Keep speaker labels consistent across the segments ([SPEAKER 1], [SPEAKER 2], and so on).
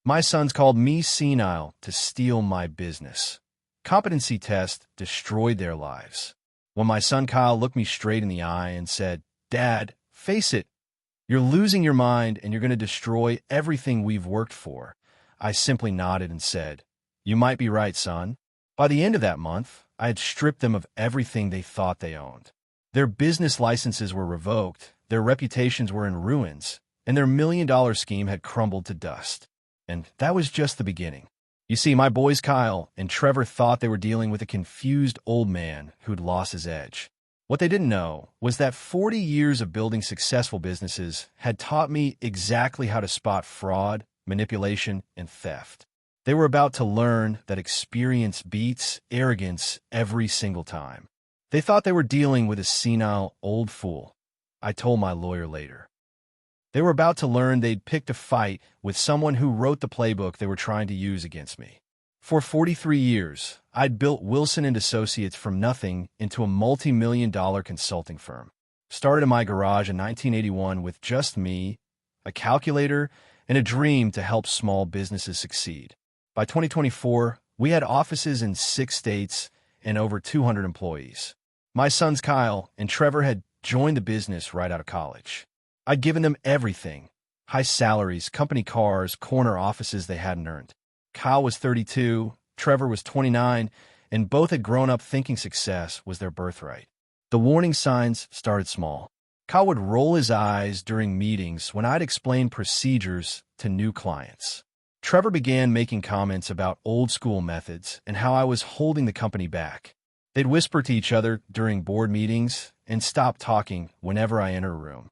[SPEAKER 1] My sons called me senile to steal my business. Competency test destroyed their lives. When my son Kyle looked me straight in the eye and said, "Dad, face it. You're losing your mind and you're going to destroy everything we've worked for," I simply nodded and said, "You might be right, son." By the end of that month, I had stripped them of everything they thought they owned. Their business licenses were revoked, their reputations were in ruins, and their million-dollar scheme had crumbled to dust. And that was just the beginning. You see, my boys Kyle and Trevor thought they were dealing with a confused old man who'd lost his edge. What they didn't know was that 40 years of building successful businesses had taught me exactly how to spot fraud, manipulation, and theft. They were about to learn that experience beats arrogance every single time. They thought they were dealing with a senile old fool. I told my lawyer later. They were about to learn they'd picked a fight with someone who wrote the playbook they were trying to use against me. For 43 years, I'd built Wilson & Associates from nothing into a multi-million-dollar consulting firm. Started in my garage in 1981 with just me, a calculator, and a dream to help small businesses succeed. By 2024, we had offices in 6 states and over 200 employees. My sons Kyle and Trevor had joined the business right out of college. I'd given them everything: high salaries, company cars, corner offices they hadn't earned. Kyle was 32, Trevor was 29, and both had grown up thinking success was their birthright. The warning signs started small. Kyle would roll his eyes during meetings when I'd explain procedures to new clients. Trevor began making comments about old-school methods and how I was holding the company back. They'd whisper to each other during board meetings and stop talking whenever I entered a room.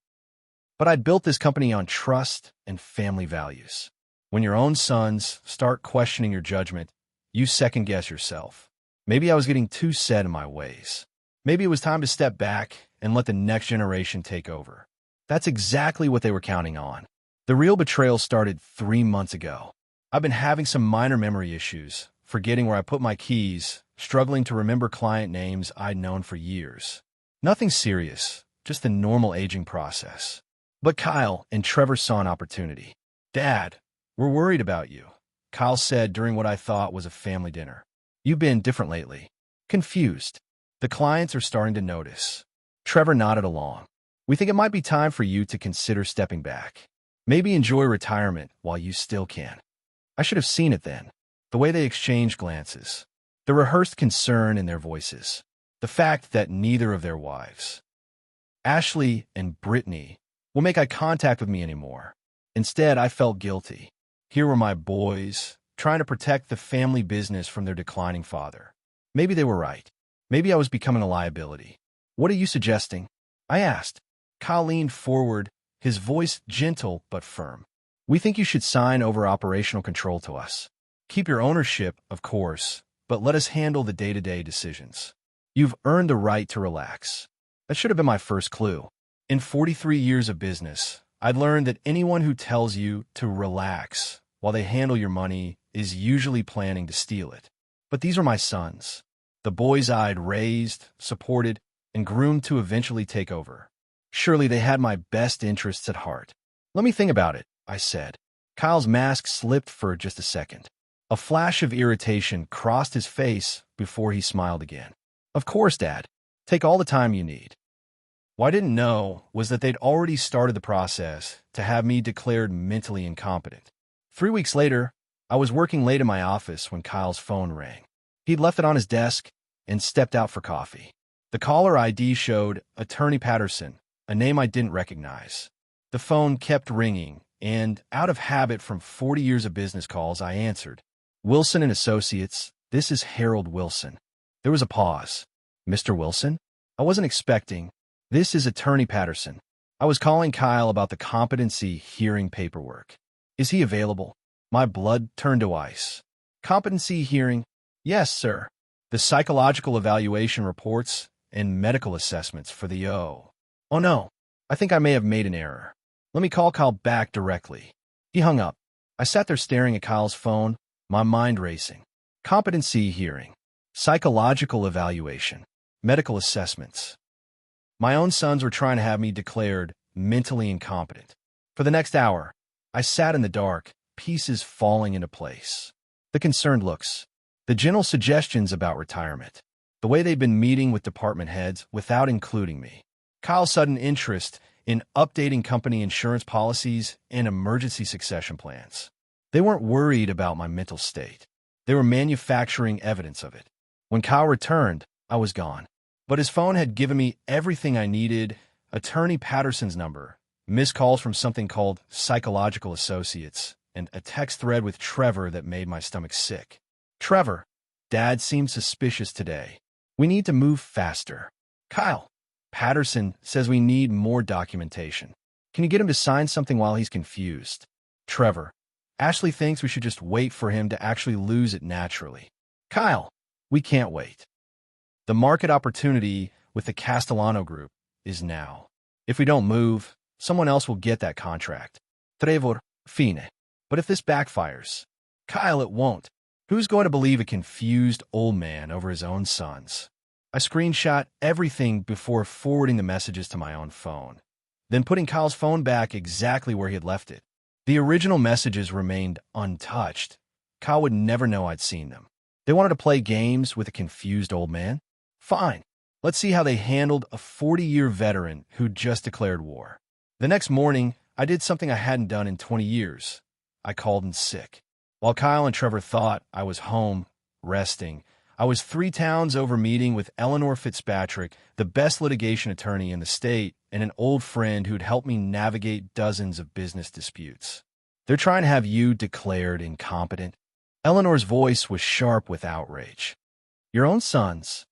[SPEAKER 1] But I'd built this company on trust and family values. When your own sons start questioning your judgment, you second-guess yourself. Maybe I was getting too set in my ways. Maybe it was time to step back and let the next generation take over. That's exactly what they were counting on. The real betrayal started 3 months ago. I've been having some minor memory issues, forgetting where I put my keys, struggling to remember client names I'd known for years. Nothing serious, just the normal aging process. But Kyle and Trevor saw an opportunity. "Dad, we're worried about you," Kyle said during what I thought was a family dinner. "You've been different lately." Confused. "The clients are starting to notice." Trevor nodded along. "We think it might be time for you to consider stepping back. Maybe enjoy retirement while you still can." I should have seen it then. The way they exchanged glances. The rehearsed concern in their voices. The fact that neither of their wives, Ashley and Brittany, will make eye contact with me anymore. Instead, I felt guilty. Here were my boys, trying to protect the family business from their declining father. Maybe they were right. Maybe I was becoming a liability. "What are you suggesting?" I asked. Kyle leaned forward, his voice gentle but firm. "We think you should sign over operational control to us. Keep your ownership, of course, but let us handle the day-to-day decisions. You've earned the right to relax." That should have been my first clue. In 43 years of business, I'd learned that anyone who tells you to relax while they handle your money is usually planning to steal it. But these were my sons, the boys I'd raised, supported, and groomed to eventually take over. Surely they had my best interests at heart. "Let me think about it," I said. Kyle's mask slipped for just a second. A flash of irritation crossed his face before he smiled again. "Of course, Dad. Take all the time you need." What I didn't know was that they'd already started the process to have me declared mentally incompetent. 3 weeks later, I was working late in my office when Kyle's phone rang. He'd left it on his desk and stepped out for coffee. The caller ID showed Attorney Patterson, a name I didn't recognize. The phone kept ringing, and out of habit from 40 years of business calls, I answered. "Wilson & Associates, this is Harold Wilson." There was a pause. "Mr. Wilson?" I wasn't expecting. "This is Attorney Patterson. I was calling Kyle about the competency hearing paperwork. Is he available?" My blood turned to ice. "Competency hearing?" "Yes, sir. The psychological evaluation reports and medical assessments for the O." "Oh no, I think I may have made an error. Let me call Kyle back directly." He hung up. I sat there staring at Kyle's phone, my mind racing. Competency hearing, psychological evaluation, medical assessments. My own sons were trying to have me declared mentally incompetent. For the next hour, I sat in the dark, pieces falling into place. The concerned looks, the gentle suggestions about retirement, the way they've been meeting with department heads without including me. Kyle's sudden interest in updating company insurance policies and emergency succession plans. They weren't worried about my mental state. They were manufacturing evidence of it. When Kyle returned, I was gone. But his phone had given me everything I needed: Attorney Patterson's number, missed calls from something called Psychological Associates, and a text thread with Trevor that made my stomach sick. Trevor, Dad seemed suspicious today. We need to move faster. Kyle, Patterson says we need more documentation. Can you get him to sign something while he's confused? Trevor, Ashley thinks we should just wait for him to actually lose it naturally. Kyle, we can't wait. The market opportunity with the Castellano Group is now. If we don't move, someone else will get that contract. Trevor, fine. But if this backfires, Kyle, it won't. Who's going to believe a confused old man over his own sons? I screenshot everything before forwarding the messages to my own phone, then putting Kyle's phone back exactly where he had left it. The original messages remained untouched. Kyle would never know I'd seen them. They wanted to play games with a confused old man? Fine. Let's see how they handled a 40-year veteran who'd just declared war. The next morning, I did something I hadn't done in 20 years. I called in sick. While Kyle and Trevor thought I was home, resting, I was 3 towns over meeting with Eleanor Fitzpatrick, the best litigation attorney in the state, and an old friend who'd helped me navigate dozens of business disputes. They're trying to have you declared incompetent. Eleanor's voice was sharp with outrage. Your own sons?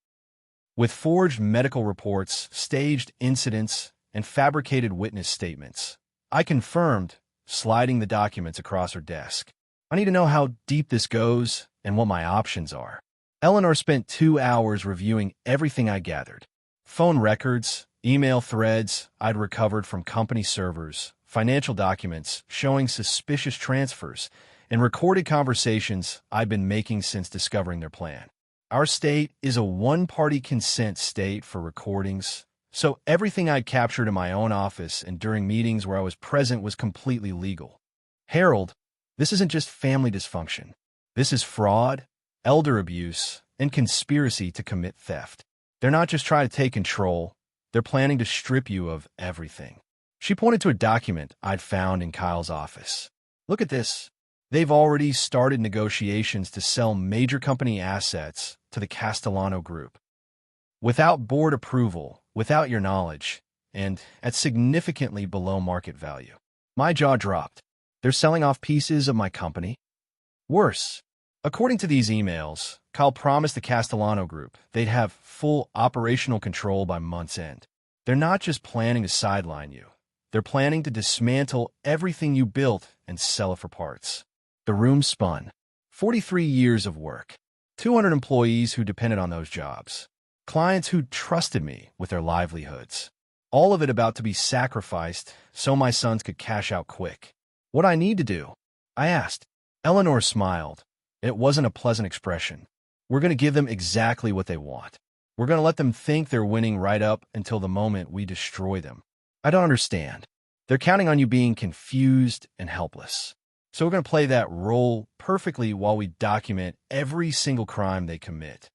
[SPEAKER 1] With forged medical reports, staged incidents, and fabricated witness statements. I confirmed, sliding the documents across her desk. I need to know how deep this goes and what my options are. Eleanor spent 2 hours reviewing everything I gathered. Phone records, email threads I'd recovered from company servers, financial documents showing suspicious transfers, and recorded conversations I'd been making since discovering their plan. Our state is a one-party consent state for recordings, so everything I'd captured in my own office and during meetings where I was present was completely legal. Harold, this isn't just family dysfunction. This is fraud, elder abuse, and conspiracy to commit theft. They're not just trying to take control, they're planning to strip you of everything. She pointed to a document I'd found in Kyle's office. Look at this. They've already started negotiations to sell major company assets to the Castellano Group. Without board approval, without your knowledge, and at significantly below market value. My jaw dropped. They're selling off pieces of my company? Worse. According to these emails, Kyle promised the Castellano Group they'd have full operational control by month's end. They're not just planning to sideline you. They're planning to dismantle everything you built and sell it for parts. The room spun. 43 years of work. 200 employees who depended on those jobs. Clients who trusted me with their livelihoods. All of it about to be sacrificed so my sons could cash out quick. What I need to do? I asked. Eleanor smiled. It wasn't a pleasant expression. We're going to give them exactly what they want. We're going to let them think they're winning right up until the moment we destroy them. I don't understand. They're counting on you being confused and helpless. So we're going to play that role perfectly while we document every single crime they commit.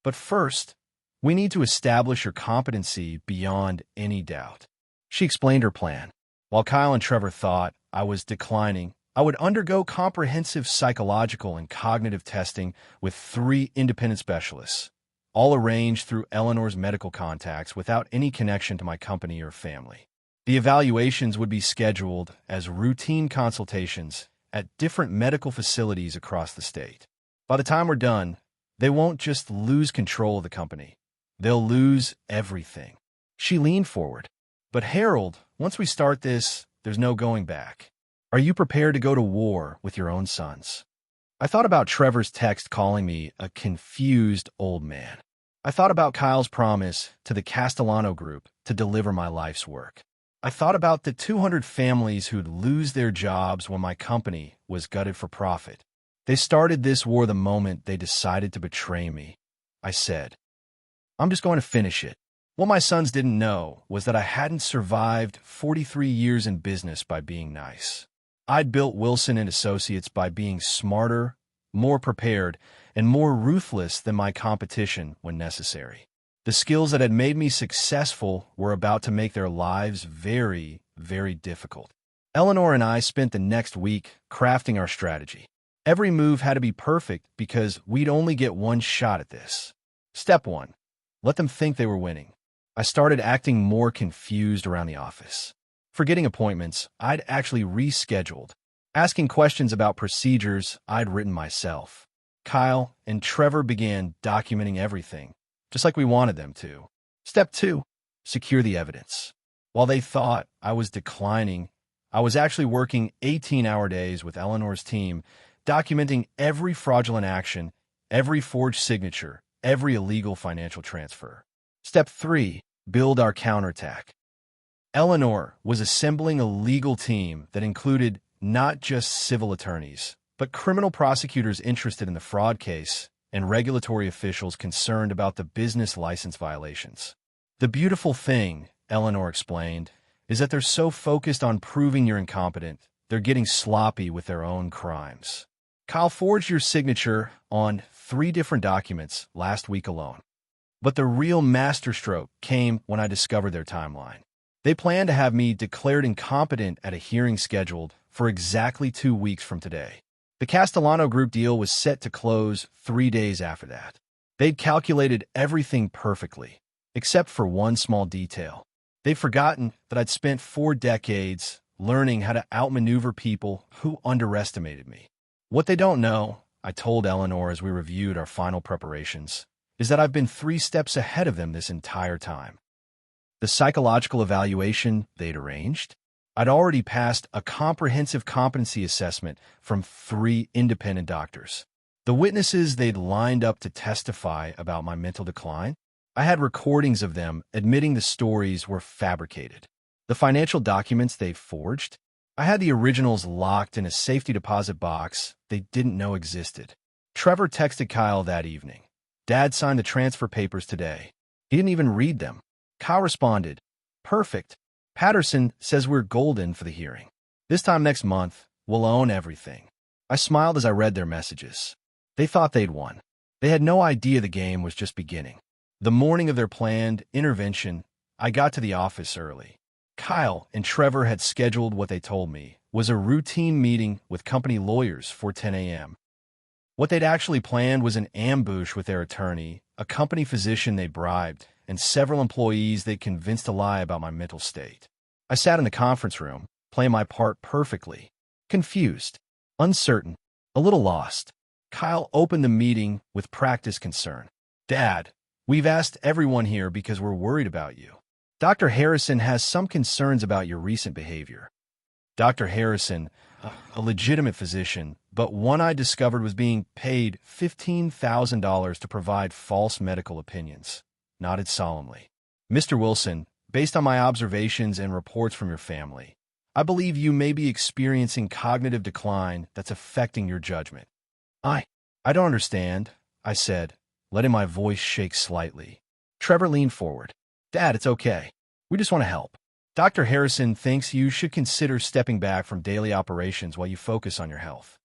[SPEAKER 1] But first, we need to establish your competency beyond any doubt. She explained her plan. While Kyle and Trevor thought I was declining, I would undergo comprehensive psychological and cognitive testing with 3 independent specialists, all arranged through Eleanor's medical contacts without any connection to my company or family. The evaluations would be scheduled as routine consultations at different medical facilities across the state. By the time we're done, they won't just lose control of the company. They'll lose everything. She leaned forward. But Harold, once we start this, there's no going back. Are you prepared to go to war with your own sons? I thought about Trevor's text calling me a confused old man. I thought about Kyle's promise to the Castellano Group to deliver my life's work. I thought about the 200 families who'd lose their jobs when my company was gutted for profit. They started this war the moment they decided to betray me. I said, I'm just going to finish it. What my sons didn't know was that I hadn't survived 43 years in business by being nice. I'd built Wilson and Associates by being smarter, more prepared, and more ruthless than my competition when necessary. The skills that had made me successful were about to make their lives very, very difficult. Eleanor and I spent the next week crafting our strategy. Every move had to be perfect because we'd only get one shot at this. Step 1. Let them think they were winning. I started acting more confused around the office. Forgetting appointments I'd actually rescheduled. Asking questions about procedures I'd written myself. Kyle and Trevor began documenting everything, just like we wanted them to. Step 2. Secure the evidence. While they thought I was declining, I was actually working 18-hour days with Eleanor's team, documenting every fraudulent action, every forged signature, every illegal financial transfer. Step 3. Build our counterattack. Eleanor was assembling a legal team that included not just civil attorneys, but criminal prosecutors interested in the fraud case and regulatory officials concerned about the business license violations. The beautiful thing, Eleanor explained, is that they're so focused on proving you're incompetent, they're getting sloppy with their own crimes. Kyle forged your signature on 3 different documents last week alone. But the real masterstroke came when I discovered their timeline. They plan to have me declared incompetent at a hearing scheduled for exactly 2 weeks from today. The Castellano Group deal was set to close 3 days after that. They'd calculated everything perfectly, except for one small detail. They'd forgotten that I'd spent 4 decades learning how to outmaneuver people who underestimated me. What they don't know, I told Eleanor as we reviewed our final preparations, is that I've been 3 steps ahead of them this entire time. The psychological evaluation they'd arranged, I'd already passed a comprehensive competency assessment from 3 independent doctors. The witnesses they'd lined up to testify about my mental decline, I had recordings of them admitting the stories were fabricated. The financial documents they forged, I had the originals locked in a safety deposit box they didn't know existed. Trevor texted Kyle that evening. Dad signed the transfer papers today. He didn't even read them. Kyle responded, "Perfect. Patterson says we're golden for the hearing. This time next month, we'll own everything." I smiled as I read their messages. They thought they'd won. They had no idea the game was just beginning. The morning of their planned intervention, I got to the office early. Kyle and Trevor had scheduled what they told me was a routine meeting with company lawyers for 10 a.m. What they'd actually planned was an ambush with their attorney, a company physician they bribed, and several employees they'd convinced to lie about my mental state. I sat in the conference room, playing my part perfectly. Confused, uncertain, a little lost. Kyle opened the meeting with practiced concern. "Dad, we've asked everyone here because we're worried about you. Dr. Harrison has some concerns about your recent behavior." Dr. Harrison, a legitimate physician, but one I discovered was being paid $15,000 to provide false medical opinions, nodded solemnly. "Mr. Wilson, based on my observations and reports from your family, I believe you may be experiencing cognitive decline that's affecting your judgment." I don't understand," I said, letting my voice shake slightly. Trevor leaned forward. "Dad, it's okay. We just want to help. Dr. Harrison thinks you should consider stepping back from daily operations while you focus on your health."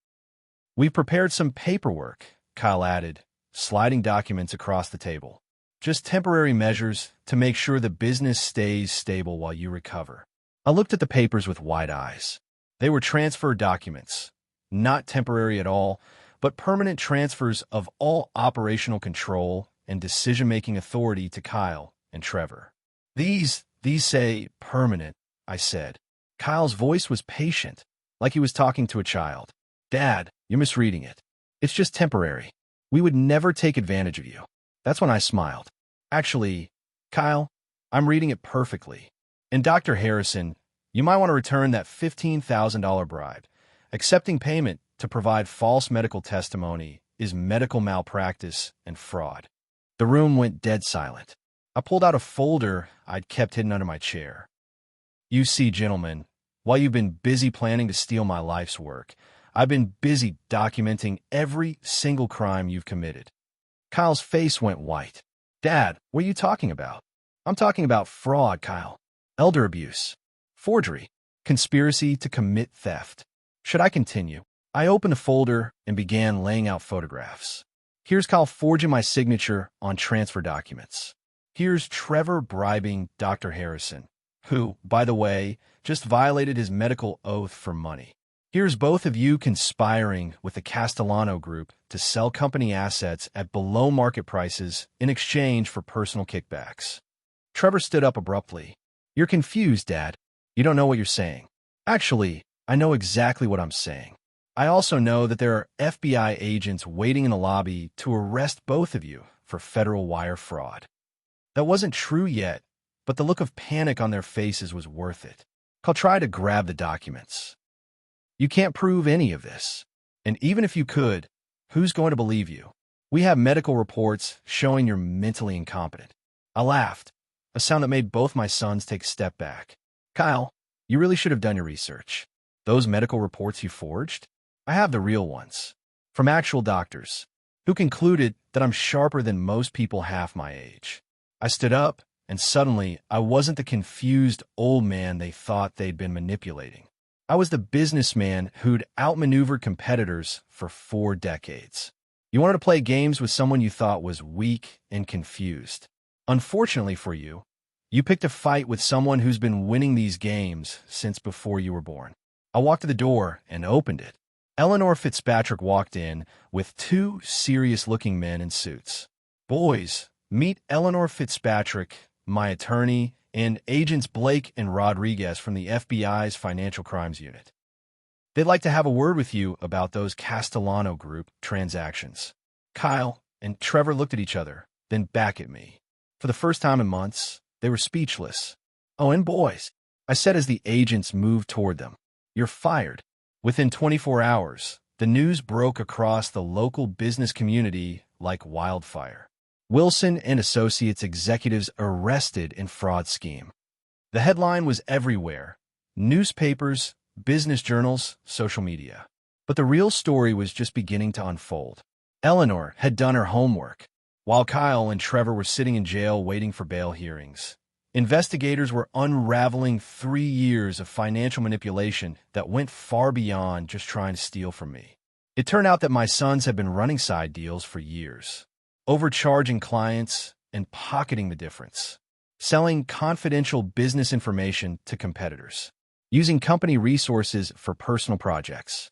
[SPEAKER 1] "We've prepared some paperwork," Kyle added, sliding documents across the table. "Just temporary measures to make sure the business stays stable while you recover." I looked at the papers with wide eyes. They were transfer documents, not temporary at all, but permanent transfers of all operational control and decision-making authority to Kyle and Trevor. These say permanent," I said. Kyle's voice was patient, like he was talking to a child. "Dad, you're misreading it. It's just temporary. We would never take advantage of you." That's when I smiled. "Actually, Kyle, I'm reading it perfectly. And Dr. Harrison, you might want to return that $15,000 bribe. Accepting payment to provide false medical testimony is medical malpractice and fraud." The room went dead silent. I pulled out a folder I'd kept hidden under my chair. "You see, gentlemen, while you've been busy planning to steal my life's work, I've been busy documenting every single crime you've committed." Kyle's face went white. "Dad, what are you talking about?" "I'm talking about fraud, Kyle. Elder abuse, forgery, conspiracy to commit theft, Should I continue? I opened a folder and began laying out photographs. Here's Kyle forging my signature on transfer documents. Here's Trevor bribing Dr. Harrison, who, by the way, just violated his medical oath for money. Here's both of you conspiring with the Castellano Group to sell company assets at below-market prices in exchange for personal kickbacks. Trevor stood up abruptly. You're confused, Dad. You don't know what you're saying. Actually, I know exactly what I'm saying. I also know that there are FBI agents waiting in the lobby to arrest both of you for federal wire fraud. That wasn't true yet, but the look of panic on their faces was worth it. I'll try to grab the documents. You can't prove any of this. And even if you could, who's going to believe you? We have medical reports showing you're mentally incompetent. I laughed, a sound that made both my sons take a step back. Kyle, you really should have done your research. Those medical reports you forged? I have the real ones, from actual doctors, who concluded that I'm sharper than most people half my age. I stood up, and suddenly I wasn't the confused old man they thought they'd been manipulating. I was the businessman who'd outmaneuvered competitors for 4 decades. You wanted to play games with someone you thought was weak and confused. Unfortunately for you, you picked a fight with someone who's been winning these games since before you were born. I walked to the door and opened it. Eleanor Fitzpatrick walked in with 2 serious-looking men in suits. Boys, meet Eleanor Fitzpatrick, my attorney, and Agents Blake and Rodriguez from the FBI's Financial Crimes Unit. They'd like to have a word with you about those Castellano Group transactions. Kyle and Trevor looked at each other, then back at me. For the first time in months, they were speechless. Oh, and boys, I said as the agents moved toward them, you're fired. Within 24 hours, the news broke across the local business community like wildfire. Wilson and Associates executives arrested in fraud scheme. The headline was everywhere: newspapers, business journals, social media. But the real story was just beginning to unfold. Eleanor had done her homework, while Kyle and Trevor were sitting in jail waiting for bail hearings. Investigators were unraveling 3 years of financial manipulation that went far beyond just trying to steal from me. It turned out that my sons had been running side deals for years, overcharging clients and pocketing the difference, selling confidential business information to competitors, using company resources for personal projects.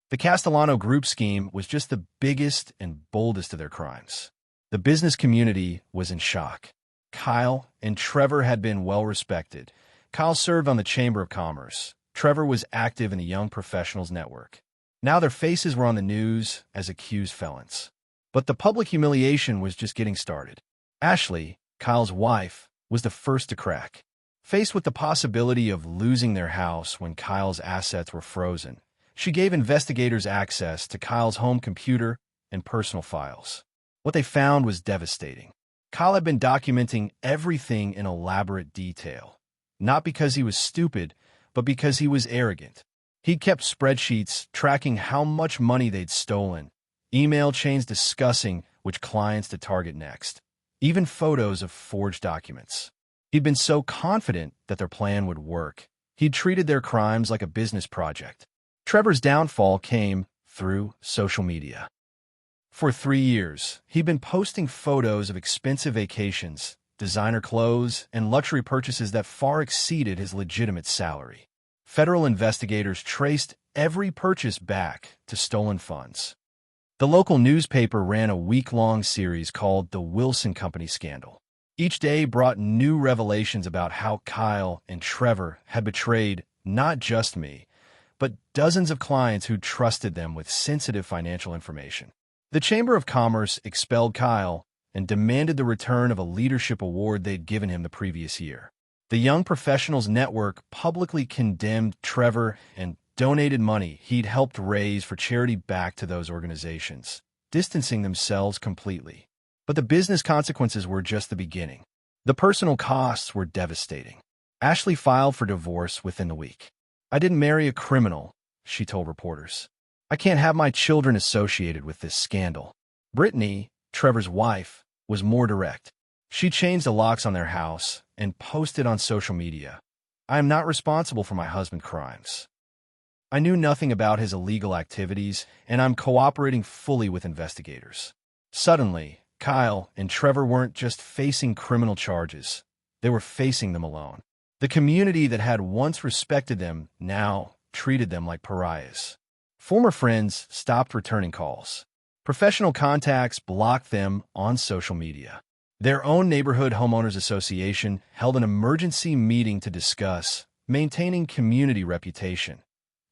[SPEAKER 1] The Castellano Group scheme was just the biggest and boldest of their crimes. The business community was in shock. Kyle and Trevor had been well respected. Kyle served on the Chamber of Commerce. Trevor was active in the Young Professionals Network. Now their faces were on the news as accused felons. But the public humiliation was just getting started. Ashley, Kyle's wife, was the first to crack. Faced with the possibility of losing their house when Kyle's assets were frozen, she gave investigators access to Kyle's home computer and personal files. What they found was devastating. Kyle had been documenting everything in elaborate detail, not because he was stupid, but because he was arrogant. He'd kept spreadsheets tracking how much money they'd stolen, email chains discussing which clients to target next, even photos of forged documents. He'd been so confident that their plan would work, he'd treated their crimes like a business project. Trevor's downfall came through social media. For 3 years, he'd been posting photos of expensive vacations, designer clothes, and luxury purchases that far exceeded his legitimate salary. Federal investigators traced every purchase back to stolen funds. The local newspaper ran a week-long series called The Wilson Company Scandal. Each day brought new revelations about how Kyle and Trevor had betrayed not just me, but dozens of clients who trusted them with sensitive financial information. The Chamber of Commerce expelled Kyle and demanded the return of a leadership award they'd given him the previous year. The Young Professionals Network publicly condemned Trevor and donated money he'd helped raise for charity back to those organizations, distancing themselves completely. But the business consequences were just the beginning. The personal costs were devastating. Ashley filed for divorce within the week. I didn't marry a criminal, she told reporters. I can't have my children associated with this scandal. Brittany, Trevor's wife, was more direct. She changed the locks on their house and posted on social media, I am not responsible for my husband's crimes. I knew nothing about his illegal activities, and I'm cooperating fully with investigators. Suddenly, Kyle and Trevor weren't just facing criminal charges. They were facing them alone. The community that had once respected them now treated them like pariahs. Former friends stopped returning calls. Professional contacts blocked them on social media. Their own neighborhood homeowners association held an emergency meeting to discuss maintaining community reputation,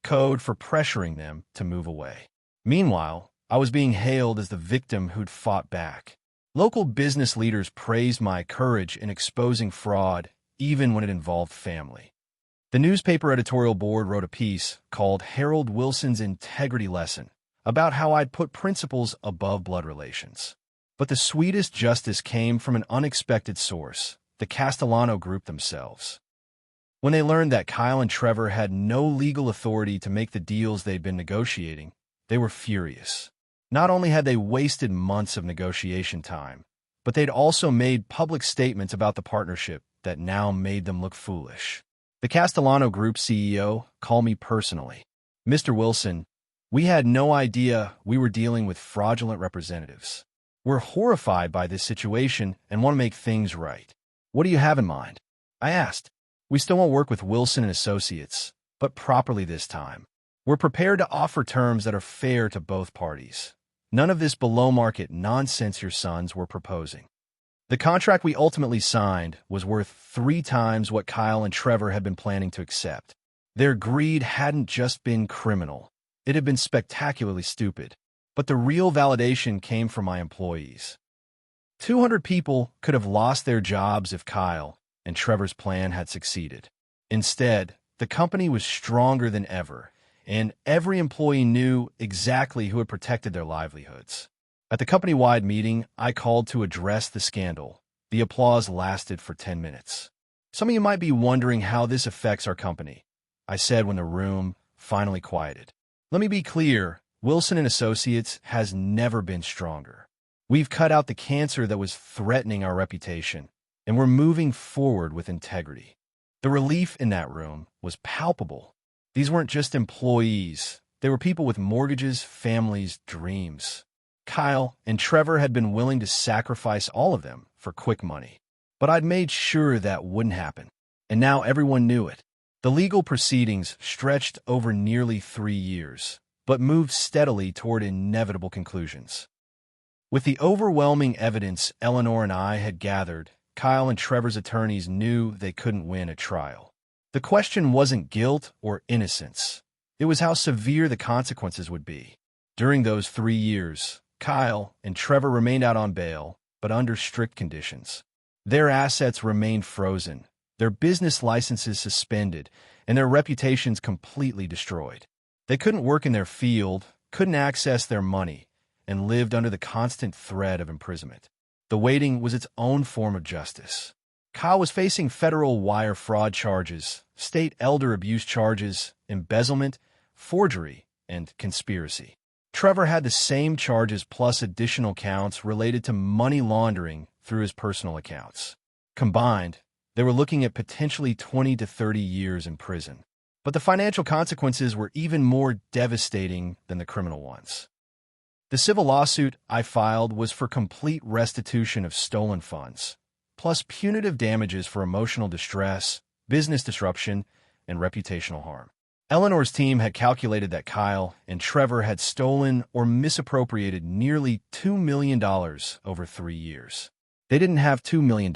[SPEAKER 1] code for pressuring them to move away. Meanwhile, I was being hailed as the victim who'd fought back. Local business leaders praised my courage in exposing fraud, even when it involved family. The newspaper editorial board wrote a piece called Harold Wilson's Integrity Lesson about how I'd put principles above blood relations. But the sweetest justice came from an unexpected source, the Castellano group themselves. When they learned that Kyle and Trevor had no legal authority to make the deals they'd been negotiating, they were furious. Not only had they wasted months of negotiation time, but they'd also made public statements about the partnership that now made them look foolish. The Castellano Group CEO called me personally. "Mr. Wilson, we had no idea we were dealing with fraudulent representatives. We're horrified by this situation and want to make things right. What do you have in mind?" I asked. "We still won't work with Wilson and Associates, but properly this time. We're prepared to offer terms that are fair to both parties. None of this below-market nonsense your sons were proposing." The contract we ultimately signed was worth 3 times what Kyle and Trevor had been planning to accept. Their greed hadn't just been criminal. It had been spectacularly stupid. But the real validation came from my employees. 200 people could have lost their jobs if Kyle and Trevor's plan had succeeded. Instead, the company was stronger than ever, and every employee knew exactly who had protected their livelihoods. At the company-wide meeting, I called to address the scandal. The applause lasted for 10 minutes. "Some of you might be wondering how this affects our company," I said when the room finally quieted. "Let me be clear, Wilson and Associates has never been stronger. We've cut out the cancer that was threatening our reputation, and we're moving forward with integrity." The relief in that room was palpable. These weren't just employees. They were people with mortgages, families, dreams. Kyle and Trevor had been willing to sacrifice all of them for quick money. But I'd made sure that wouldn't happen, and now everyone knew it. The legal proceedings stretched over nearly 3 years, but moved steadily toward inevitable conclusions. With the overwhelming evidence Eleanor and I had gathered, Kyle and Trevor's attorneys knew they couldn't win a trial. The question wasn't guilt or innocence. It was how severe the consequences would be. During those 3 years, Kyle and Trevor remained out on bail, but under strict conditions. Their assets remained frozen, their business licenses suspended, and their reputations completely destroyed. They couldn't work in their field, couldn't access their money, and lived under the constant threat of imprisonment. The waiting was its own form of justice. Kyle was facing federal wire fraud charges, state elder abuse charges, embezzlement, forgery, and conspiracy. Trevor had the same charges plus additional counts related to money laundering through his personal accounts. Combined, they were looking at potentially 20 to 30 years in prison. But the financial consequences were even more devastating than the criminal ones. The civil lawsuit I filed was for complete restitution of stolen funds, plus punitive damages for emotional distress, business disruption, and reputational harm. Eleanor's team had calculated that Kyle and Trevor had stolen or misappropriated nearly $2 million over 3 years. They didn't have $2 million.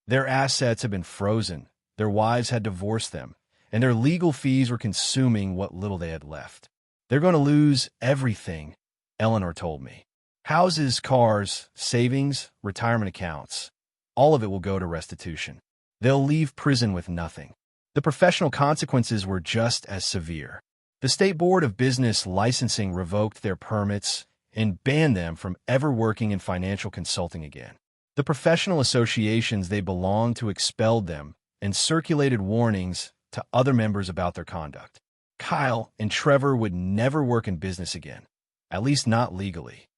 [SPEAKER 1] Their assets had been frozen, their wives had divorced them, and their legal fees were consuming what little they had left. "They're going to lose everything," Eleanor told me. "Houses, cars, savings, retirement accounts. All of it will go to restitution. They'll leave prison with nothing." The professional consequences were just as severe. The State Board of Business Licensing revoked their permits and banned them from ever working in financial consulting again. The professional associations they belonged to expelled them and circulated warnings to other members about their conduct. Kyle and Trevor would never work in business again, at least not legally.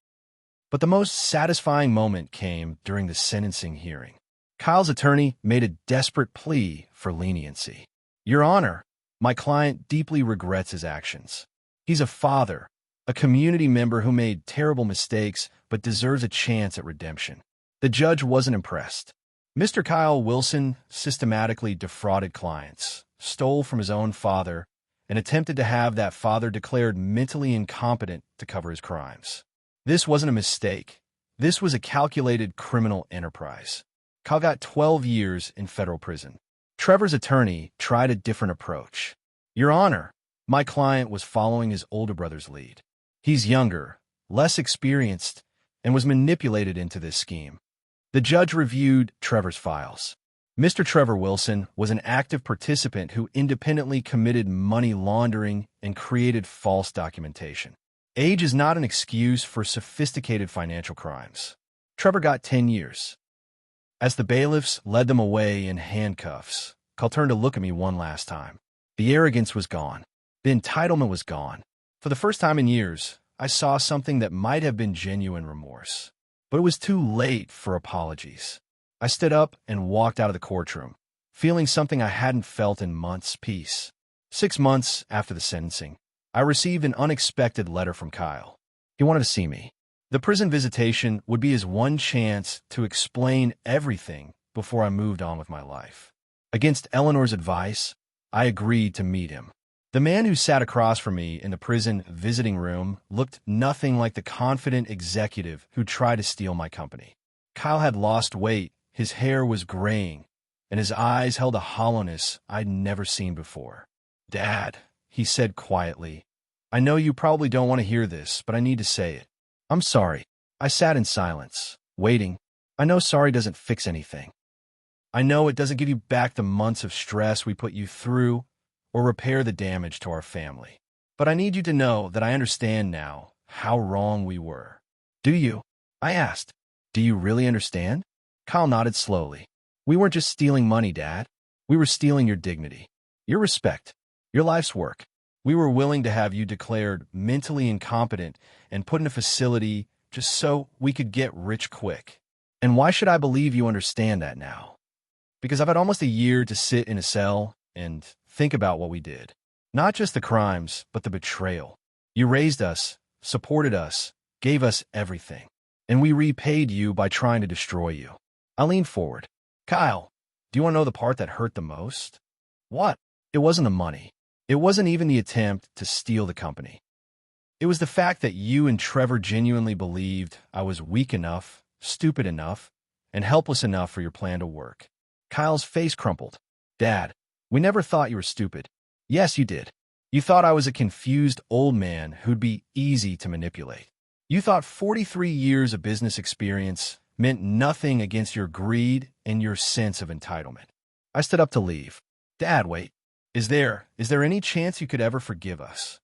[SPEAKER 1] But the most satisfying moment came during the sentencing hearing. Kyle's attorney made a desperate plea for leniency. "Your Honor, My client deeply regrets his actions. He's a father, a community member who made terrible mistakes but deserves a chance at redemption. The judge wasn't impressed. Mr. Kyle Wilson systematically defrauded clients, stole from his own father, and attempted to have that father declared mentally incompetent to cover his crimes. This wasn't a mistake. This was a calculated criminal enterprise. Kyle got 12 years in federal prison. Trevor's attorney tried a different approach. Your Honor, my client was following his older brother's lead. He's younger, less experienced, and was manipulated into this scheme. The judge reviewed Trevor's files. Mr. Trevor Wilson was an active participant who independently committed money laundering and created false documentation. Age is not an excuse for sophisticated financial crimes. Trevor got 10 years. As the bailiffs led them away in handcuffs, Kyle turned to look at me one last time. The arrogance was gone. The entitlement was gone. For the first time in years, I saw something that might have been genuine remorse. But it was too late for apologies. I stood up and walked out of the courtroom, feeling something I hadn't felt in months, peace. 6 months after the sentencing, I received an unexpected letter from Kyle. He wanted to see me. The prison visitation would be his one chance to explain everything before I moved on with my life. Against Eleanor's advice, I agreed to meet him. The man who sat across from me in the prison visiting room looked nothing like the confident executive who tried to steal my company. Kyle had lost weight, his hair was graying, and his eyes held a hollowness I'd never seen before. Dad, he said quietly, I know you probably don't want to hear this, but I need to say it. I'm sorry. I sat in silence, waiting. I know sorry doesn't fix anything. I know it doesn't give you back the months of stress we put you through or repair the damage to our family. But I need you to know that I understand now how wrong we were. Do you? I asked. Do you really understand? Kyle nodded slowly. We weren't just stealing money, Dad. We were stealing your dignity, your respect, your life's work. We were willing to have you declared mentally incompetent and put in a facility just so we could get rich quick. And why should I believe you understand that now? Because I've had almost a year to sit in a cell and think about what we did. Not just the crimes, but the betrayal. You raised us, supported us, gave us everything. And we repaid you by trying to destroy you. I leaned forward. Kyle, do you want to know the part that hurt the most? What? It wasn't the money. It wasn't even the attempt to steal the company. It was the fact that you and Trevor genuinely believed I was weak enough, stupid enough, and helpless enough for your plan to work. Kyle's face crumpled. Dad, we never thought you were stupid. Yes, you did. You thought I was a confused old man who'd be easy to manipulate. You thought 43 years of business experience meant nothing against your greed and your sense of entitlement. I stood up to leave. Dad, wait. Is there any chance you could ever forgive us?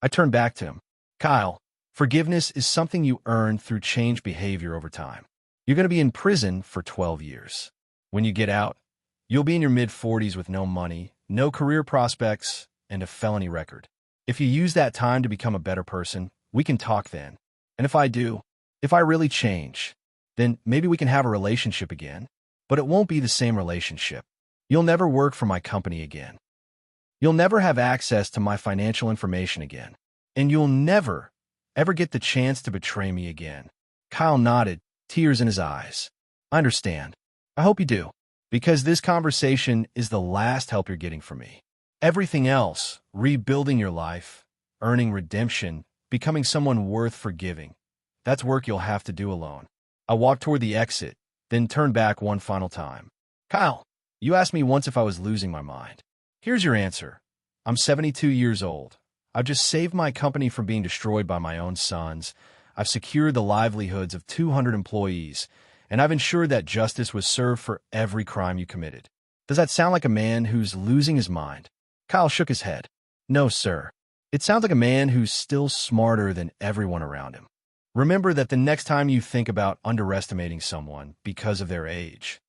[SPEAKER 1] I turned back to him. Kyle, forgiveness is something you earn through changed behavior over time. You're going to be in prison for 12 years. When you get out, you'll be in your mid-40s with no money, no career prospects, and a felony record. If you use that time to become a better person, we can talk then. And if I really change, then maybe we can have a relationship again. But it won't be the same relationship. You'll never work for my company again. You'll never have access to my financial information again. And you'll never, ever get the chance to betray me again. Kyle nodded, tears in his eyes. I understand. I hope you do. Because this conversation is the last help you're getting from me. Everything else, rebuilding your life, earning redemption, becoming someone worth forgiving, that's work you'll have to do alone. I walked toward the exit, then turned back one final time. Kyle, you asked me once if I was losing my mind. Here's your answer. I'm 72 years old. I've just saved my company from being destroyed by my own sons. I've secured the livelihoods of 200 employees, and I've ensured that justice was served for every crime you committed. Does that sound like a man who's losing his mind? Kyle shook his head. No, sir. It sounds like a man who's still smarter than everyone around him. Remember that the next time you think about underestimating someone because of their age.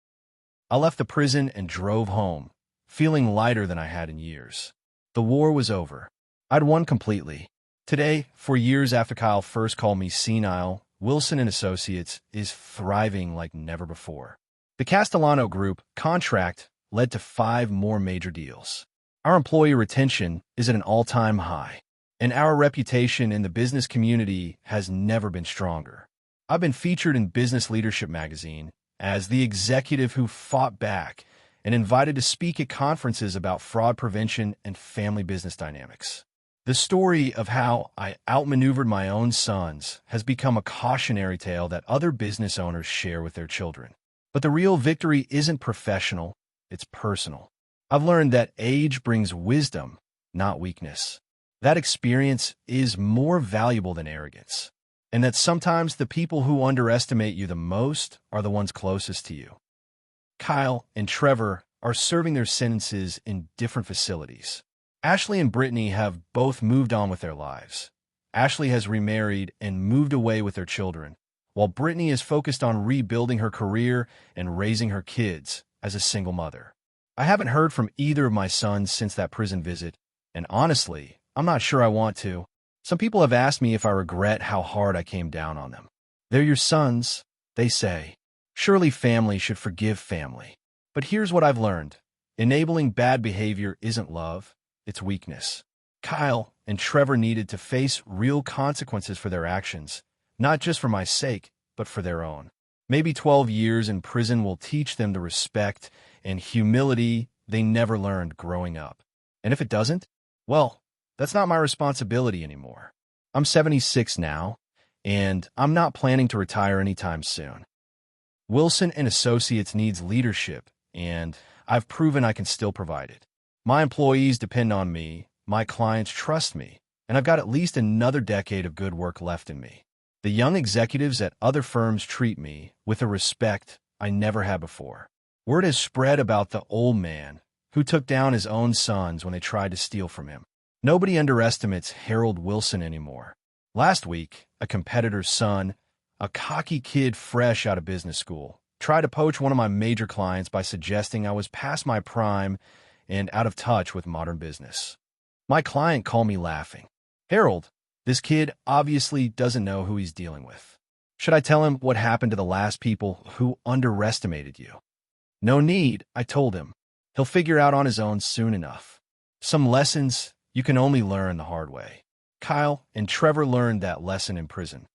[SPEAKER 1] I left the prison and drove home, feeling lighter than I had in years. The war was over. I'd won completely. Today, 4 years after Kyle first called me senile, Wilson and Associates is thriving like never before. The Castellano Group contract led to 5 more major deals. Our employee retention is at an all-time high, and our reputation in the business community has never been stronger. I've been featured in Business Leadership magazine as the executive who fought back and invited to speak at conferences about fraud prevention and family business dynamics. The story of how I outmaneuvered my own sons has become a cautionary tale that other business owners share with their children. But the real victory isn't professional, it's personal. I've learned that age brings wisdom, not weakness. That experience is more valuable than arrogance, and that sometimes the people who underestimate you the most are the ones closest to you. Kyle and Trevor are serving their sentences in different facilities. Ashley and Brittany have both moved on with their lives. Ashley has remarried and moved away with their children, while Brittany is focused on rebuilding her career and raising her kids as a single mother. I haven't heard from either of my sons since that prison visit, and honestly, I'm not sure I want to. Some people have asked me if I regret how hard I came down on them. They're your sons, they say. Surely family should forgive family. But here's what I've learned. Enabling bad behavior isn't love, it's weakness. Kyle and Trevor needed to face real consequences for their actions, not just for my sake, but for their own. Maybe 12 years in prison will teach them the respect and humility they never learned growing up. And if it doesn't, well, that's not my responsibility anymore. I'm 76 now, and I'm not planning to retire anytime soon. Wilson & Associates needs leadership, and I've proven I can still provide it. My employees depend on me, my clients trust me, and I've got at least another decade of good work left in me. The young executives at other firms treat me with a respect I never had before. Word has spread about the old man who took down his own sons when they tried to steal from him. Nobody underestimates Harold Wilson anymore. Last week, a competitor's son, a cocky kid fresh out of business school, tried to poach one of my major clients by suggesting I was past my prime and out of touch with modern business. My client called me laughing. Harold, this kid obviously doesn't know who he's dealing with. Should I tell him what happened to the last people who underestimated you? No need, I told him. He'll figure out on his own soon enough. Some lessons you can only learn the hard way. Kyle and Trevor learned that lesson in prison.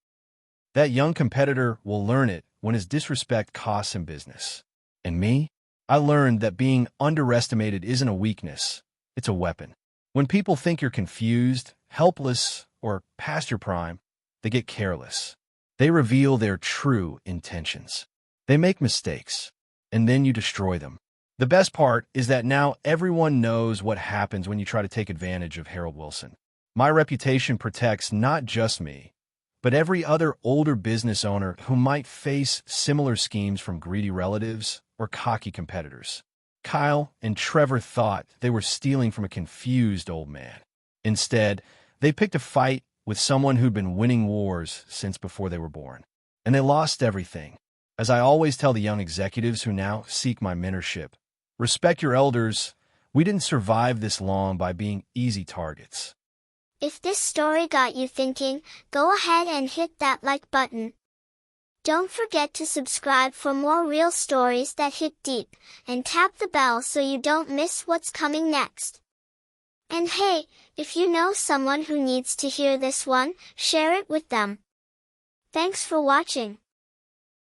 [SPEAKER 1] That young competitor will learn it when his disrespect costs him business. And me? I learned that being underestimated isn't a weakness, it's a weapon. When people think you're confused, helpless, or past your prime, they get careless. They reveal their true intentions. They make mistakes, and then you destroy them. The best part is that now everyone knows what happens when you try to take advantage of Harold Wilson. My reputation protects not just me, but every other older business owner who might face similar schemes from greedy relatives or cocky competitors. Kyle and Trevor thought they were stealing from a confused old man. Instead, they picked a fight with someone who'd been winning wars since before they were born. And they lost everything. As I always tell the young executives who now seek my mentorship, respect your elders. We didn't survive this long by being easy targets.
[SPEAKER 2] If this story got you thinking, go ahead and hit that like button. Don't forget to subscribe for more real stories that hit deep, and tap the bell so you don't miss what's coming next. And hey, if you know someone who needs to hear this one, share it with them. Thanks for watching.